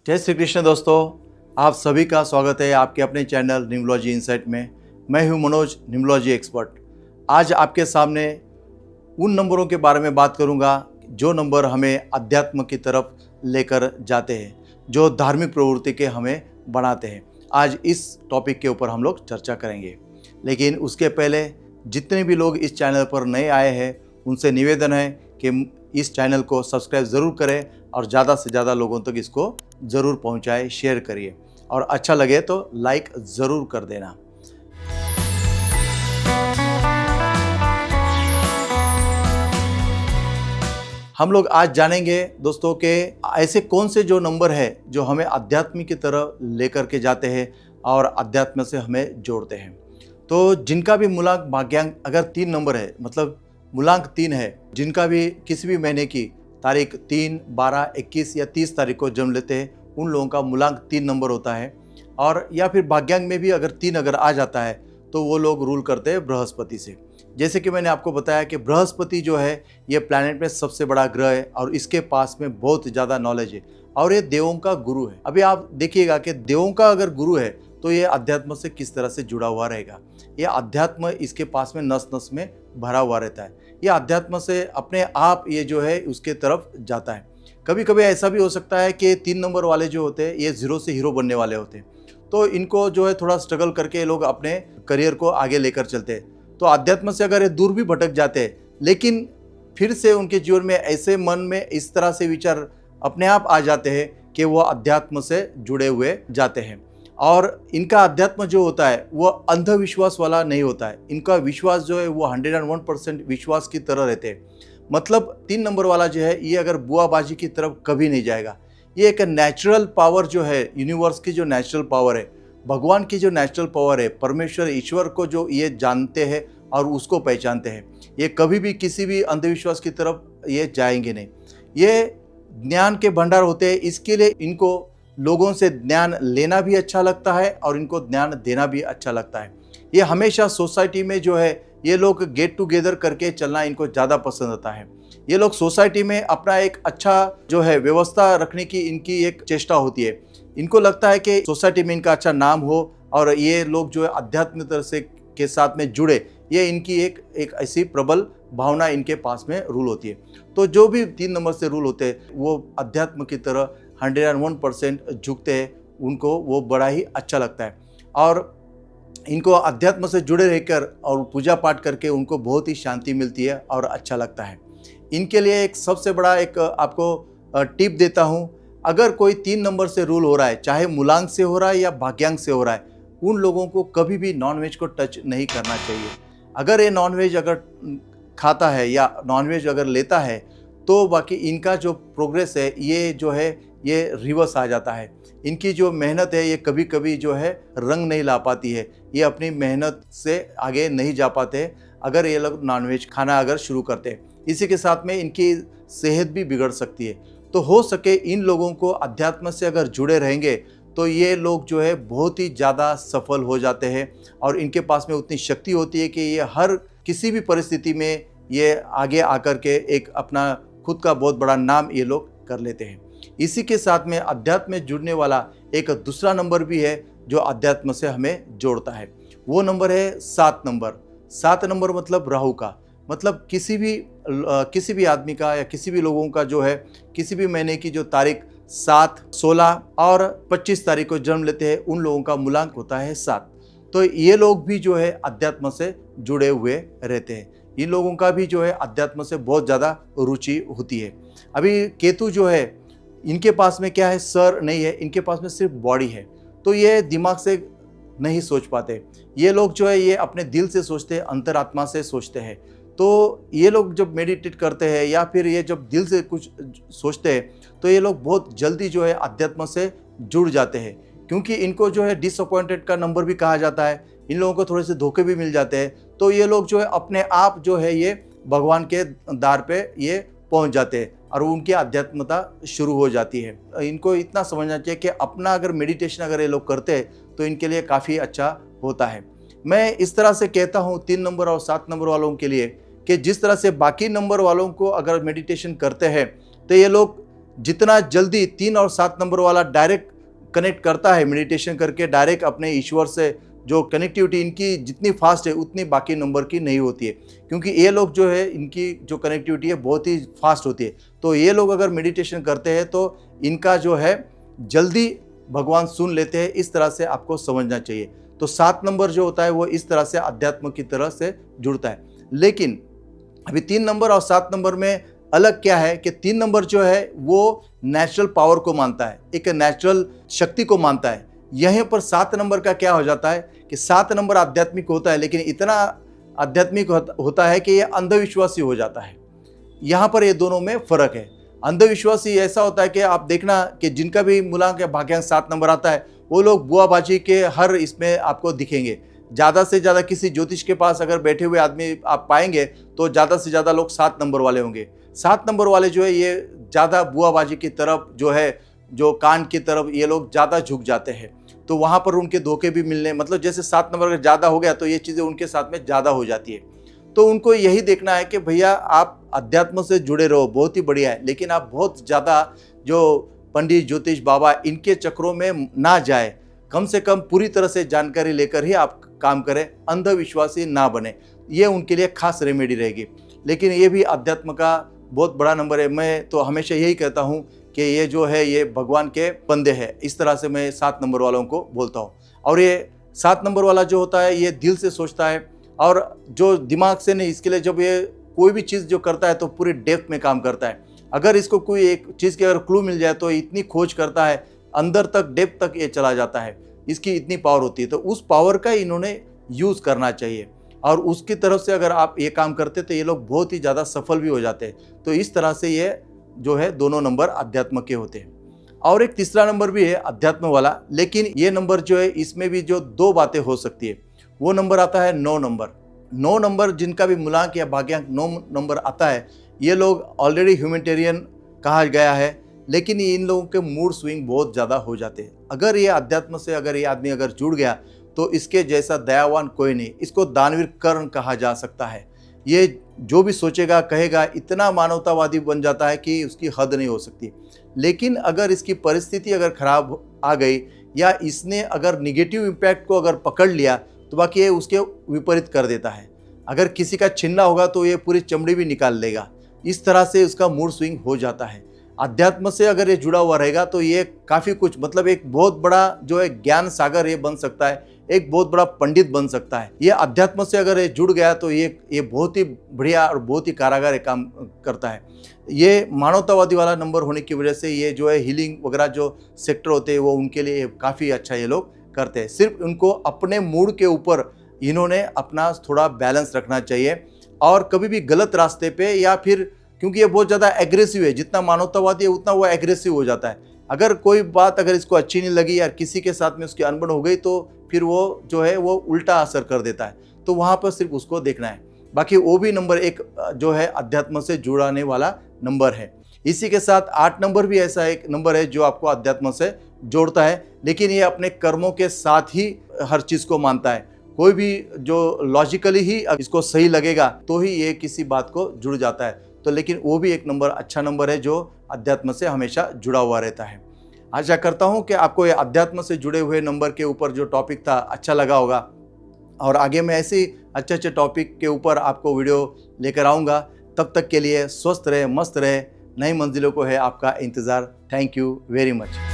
जय श्री कृष्ण दोस्तों, आप सभी का स्वागत है आपके अपने चैनल न्यूमरोलॉजी इनसाइट में। मैं हूं मनोज, न्यूमरोलॉजी एक्सपर्ट। आज आपके सामने उन नंबरों के बारे में बात करूंगा जो नंबर हमें अध्यात्म की तरफ लेकर जाते हैं, जो धार्मिक प्रवृत्ति के हमें बनाते हैं। आज इस टॉपिक के ऊपर हम लोग चर्चा करेंगे, लेकिन उसके पहले जितने भी लोग इस चैनल पर नए आए हैं उनसे निवेदन है कि इस चैनल को सब्सक्राइब ज़रूर करें और ज़्यादा से ज़्यादा लोगों तक इसको ज़रूर पहुंचाएं, शेयर करिए और अच्छा लगे तो लाइक ज़रूर कर देना। हम लोग आज जानेंगे दोस्तों के ऐसे कौन से जो नंबर है जो हमें अध्यात्म की तरफ लेकर के जाते हैं और अध्यात्म से हमें जोड़ते हैं। तो जिनका भी मूलांक भाग्यांक अगर 3 नंबर है, मतलब मूलांक 3 है, जिनका भी किसी भी महीने की तारीख 3, 12, 21 या 30 तारीख को जन्म लेते हैं उन लोगों का मूलांक 3 नंबर होता है। और या फिर भाग्यांक में भी अगर 3 अगर आ जाता है तो वो लोग रूल करते हैं बृहस्पति से। जैसे कि मैंने आपको बताया कि बृहस्पति जो है ये प्लैनेट में सबसे बड़ा ग्रह है और इसके पास में बहुत ज़्यादा नॉलेज है और ये देवों का गुरु है। अभी आप देखिएगा कि देवों का अगर गुरु है तो ये अध्यात्म से किस तरह से जुड़ा हुआ रहेगा। ये अध्यात्म इसके पास में नस नस में भरा हुआ रहता है। ये अध्यात्म से अपने आप ये जो है उसके तरफ जाता है। कभी कभी ऐसा भी हो सकता है कि 3 नंबर वाले जो होते हैं ये 0 से हीरो बनने वाले होते हैं, तो इनको जो है थोड़ा स्ट्रगल करके ये लोग अपने करियर को आगे लेकर चलते हैं। तो अध्यात्म से अगर ये दूर भी भटक जाते हैं लेकिन फिर से उनके जीवन में ऐसे मन में इस तरह से विचार अपने आप आ जाते हैं कि वो अध्यात्म से जुड़े हुए जाते हैं। और इनका अध्यात्म जो होता है वो अंधविश्वास वाला नहीं होता है। इनका विश्वास जो है वो 101% विश्वास की तरह रहते हैं। मतलब 3 नंबर वाला जो है ये अगर बुआबाजी की तरफ कभी नहीं जाएगा। ये एक नेचुरल पावर जो है, यूनिवर्स की जो नेचुरल पावर है, भगवान की जो नेचुरल पावर है, परमेश्वर ईश्वर को जो ये जानते हैं और उसको पहचानते हैं, ये कभी भी किसी भी अंधविश्वास की तरफ ये जाएंगे नहीं। ये ज्ञान के भंडार होते हैं, इसके लिए इनको लोगों से ज्ञान लेना भी अच्छा लगता है और इनको ज्ञान देना भी अच्छा लगता है। ये हमेशा सोसाइटी में जो है ये लोग गेट टुगेदर करके चलना इनको ज़्यादा पसंद आता है। ये लोग सोसाइटी में अपना एक अच्छा जो है व्यवस्था रखने की इनकी एक चेष्टा होती है। इनको लगता है कि सोसाइटी में इनका अच्छा नाम हो और ये लोग जो है आध्यात्मिक तरह से के साथ में जुड़े, ये इनकी एक ऐसी प्रबल भावना इनके पास में रूल होती है। तो जो भी 3 नंबर से रूल होते हैं वो अध्यात्म की तरह 101% झुकते हैं, उनको वो बड़ा ही अच्छा लगता है और इनको अध्यात्म से जुड़े रहकर और पूजा पाठ करके उनको बहुत ही शांति मिलती है और अच्छा लगता है। इनके लिए एक सबसे बड़ा एक आपको टिप देता हूँ। अगर कोई 3 नंबर से रूल हो रहा है, चाहे मूलांक से हो रहा है या भाग्यांक से हो रहा है, उन लोगों को कभी भी नॉनवेज को टच नहीं करना चाहिए। अगर ये नॉनवेज अगर खाता है या नॉनवेज अगर लेता है तो बाकी इनका जो प्रोग्रेस है ये जो है ये रिवर्स आ जाता है। इनकी जो मेहनत है ये कभी कभी जो है रंग नहीं ला पाती है, ये अपनी मेहनत से आगे नहीं जा पाते अगर ये लोग नॉनवेज खाना अगर शुरू करते हैं। इसी के साथ में इनकी सेहत भी बिगड़ सकती है। तो हो सके इन लोगों को अध्यात्म से अगर जुड़े रहेंगे तो ये लोग जो है बहुत ही ज़्यादा सफल हो जाते हैं और इनके पास में उतनी शक्ति होती है कि ये हर किसी भी परिस्थिति में ये आगे आकर के एक अपना खुद का बहुत बड़ा नाम ये लोग कर लेते हैं। इसी के साथ में अध्यात्म में जुड़ने वाला एक दूसरा नंबर भी है जो अध्यात्म से हमें जोड़ता है। वो नंबर है 7 नंबर। 7 नंबर मतलब राहु का, मतलब किसी भी आदमी का या किसी भी लोगों का जो है किसी भी महीने की जो तारीख 7, 16 और 25 तारीख को जन्म लेते हैं उन लोगों का मूलांक होता है 7। तो ये लोग भी जो है अध्यात्म से जुड़े हुए रहते हैं। इन लोगों का भी जो है अध्यात्म से बहुत ज़्यादा रुचि होती है। अभी केतु जो है इनके पास में क्या है, सर नहीं है, इनके पास में सिर्फ बॉडी है। तो ये दिमाग से नहीं सोच पाते। ये लोग जो है ये अपने दिल से सोचते हैं, अंतरात्मा से सोचते हैं। तो ये लोग जब मेडिटेट करते हैं या फिर ये जब दिल से कुछ सोचते हैं तो ये लोग बहुत जल्दी जो है अध्यात्म से जुड़ जाते हैं, क्योंकि इनको जो है डिसअपॉइंटेड का नंबर भी कहा जाता है। इन लोगों को थोड़े से धोखे भी मिल जाते हैं। तो ये लोग जो है अपने आप जो है ये भगवान के द्वार पे ये पहुंच जाते हैं और उनकी आध्यात्मता शुरू हो जाती है। इनको इतना समझना चाहिए कि अपना अगर मेडिटेशन अगर ये लोग करते हैं तो इनके लिए काफ़ी अच्छा होता है। मैं इस तरह से कहता हूँ 3 नंबर और 7 नंबर वालों के लिए कि जिस तरह से बाकी नंबर वालों को अगर मेडिटेशन करते हैं तो ये लोग जितना जल्दी 3 और 7 नंबर वाला डायरेक्ट कनेक्ट करता है मेडिटेशन करके, डायरेक्ट अपने ईश्वर से जो कनेक्टिविटी इनकी जितनी फास्ट है उतनी बाकी नंबर की नहीं होती है, क्योंकि ये लोग जो है इनकी जो कनेक्टिविटी है बहुत ही फास्ट होती है। तो ये लोग अगर मेडिटेशन करते हैं तो इनका जो है जल्दी भगवान सुन लेते हैं, इस तरह से आपको समझना चाहिए। तो 7 नंबर जो होता है वो इस तरह से अध्यात्म की तरह से जुड़ता है। लेकिन अभी 3 नंबर और 7 नंबर में अलग क्या है कि 3 नंबर जो है वो नेचुरल पावर को मानता है, एक नेचुरल शक्ति को मानता है। यहीं पर 7 नंबर का क्या हो जाता है कि 7 नंबर आध्यात्मिक होता है, लेकिन इतना आध्यात्मिक होता है कि ये अंधविश्वासी हो जाता है। यहाँ पर ये दोनों में फर्क है। अंधविश्वासी ऐसा होता है कि आप देखना कि जिनका भी मूलांक या भाग्यांक 7 नंबर आता है वो लोग बुआबाजी के हर इसमें आपको दिखेंगे। ज़्यादा से ज़्यादा किसी ज्योतिष के पास अगर बैठे हुए आदमी आप पाएंगे तो ज़्यादा से ज़्यादा लोग 7 नंबर वाले होंगे। 7 नंबर वाले जो है ये ज़्यादा बुआबाजी की तरफ जो है, जो कांड की तरफ ये लोग ज़्यादा झुक जाते हैं। तो वहाँ पर उनके धोखे भी मिलने, मतलब जैसे 7 नंबर अगर ज़्यादा हो गया तो ये चीज़ें उनके साथ में ज़्यादा हो जाती है। तो उनको यही देखना है कि भैया आप अध्यात्म से जुड़े रहो, बहुत ही बढ़िया है, लेकिन आप बहुत ज़्यादा जो पंडित ज्योतिष बाबा इनके चक्रों में ना जाए। कम से कम पूरी तरह से जानकारी लेकर ही आप काम करें, अंधविश्वासी ना बने। ये उनके लिए खास रेमेडी रहेगी। लेकिन ये भी अध्यात्म का बहुत बड़ा नंबर है। मैं तो हमेशा यही कहता हूँ कि ये जो है ये भगवान के बंदे हैं, इस तरह से मैं 7 नंबर वालों को बोलता हूँ। और ये 7 नंबर वाला जो होता है ये दिल से सोचता है और जो दिमाग से नहीं। इसके लिए जब ये कोई भी चीज़ जो करता है तो पूरी डेप्थ में काम करता है। अगर इसको कोई एक चीज़ की अगर क्लू मिल जाए तो इतनी खोज करता है, अंदर तक डेप्थ तक ये चला जाता है। इसकी इतनी पावर होती है, तो उस पावर का इन्होंने यूज़ करना चाहिए। और उसकी तरफ से अगर आप ये काम करते तो ये लोग बहुत ही ज़्यादा सफल भी हो जाते हैं। तो इस तरह से ये जो है दोनों नंबर अध्यात्म के होते हैं। और एक तीसरा नंबर भी है अध्यात्म वाला, लेकिन ये नंबर जो है इसमें भी जो 2 बातें हो सकती है। वो नंबर आता है 9 नंबर। 9 नंबर जिनका भी मूलांक या भाग्यांक 9 नंबर आता है, ये लोग ऑलरेडी ह्यूमैनिटेरियन कहा गया है, लेकिन इन लोगों के मूड स्विंग बहुत ज़्यादा हो जाते हैं। अगर ये अध्यात्म से अगर ये आदमी अगर जुड़ गया तो इसके जैसा दयावान कोई नहीं। इसको दानवीर कर्ण कहा जा सकता है। ये जो भी सोचेगा कहेगा इतना मानवतावादी बन जाता है कि उसकी हद नहीं हो सकती। लेकिन अगर इसकी परिस्थिति अगर खराब आ गई या इसने अगर निगेटिव इम्पैक्ट को अगर पकड़ लिया तो बाकी ये उसके विपरीत कर देता है। अगर किसी का छीनना होगा तो ये पूरी चमड़ी भी निकाल लेगा। इस तरह से उसका मूड स्विंग हो जाता है। अध्यात्म से अगर ये जुड़ा हुआ रहेगा तो ये काफ़ी कुछ, मतलब एक बहुत बड़ा जो है ज्ञान सागर ये बन सकता है, एक बहुत बड़ा पंडित बन सकता है। ये अध्यात्म से अगर ये जुड़ गया तो ये बहुत ही बढ़िया और बहुत ही कारागार काम करता है। ये मानवतावादी वाला नंबर होने की वजह से ये जो है हीलिंग वगैरह जो सेक्टर होते हैं वो उनके लिए काफ़ी अच्छा ये लोग करते हैं। सिर्फ उनको अपने मूड के ऊपर इन्होंने अपना थोड़ा बैलेंस रखना चाहिए और कभी भी गलत रास्ते पे या फिर, क्योंकि ये बहुत ज़्यादा एग्रेसिव है, जितना मानवतावादी है उतना वो एग्रेसिव हो जाता है। अगर कोई बात अगर इसको अच्छी नहीं लगी या किसी के साथ में उसकी अनबन हो गई तो फिर वो जो है वो उल्टा असर कर देता है। तो वहाँ पर सिर्फ उसको देखना है। बाकी वो भी नंबर एक जो है अध्यात्म से जुड़ाने वाला नंबर है। इसी के साथ 8 नंबर भी ऐसा एक नंबर है जो आपको अध्यात्म से जोड़ता है, लेकिन ये अपने कर्मों के साथ ही हर चीज़ को मानता है। कोई भी जो लॉजिकली ही इसको सही लगेगा तो ही ये किसी बात को जुड़ जाता है। तो लेकिन वो भी एक नंबर अच्छा नंबर है जो अध्यात्म से हमेशा जुड़ा हुआ रहता है। आशा करता हूँ कि आपको ये अध्यात्म से जुड़े हुए नंबर के ऊपर जो टॉपिक था अच्छा लगा होगा और आगे मैं ऐसे ही अच्छे अच्छे टॉपिक के ऊपर आपको वीडियो लेकर आऊँगा। तब तक के लिए स्वस्थ रहे, मस्त रहे, नई मंजिलों को है आपका इंतज़ार। Thank you very much.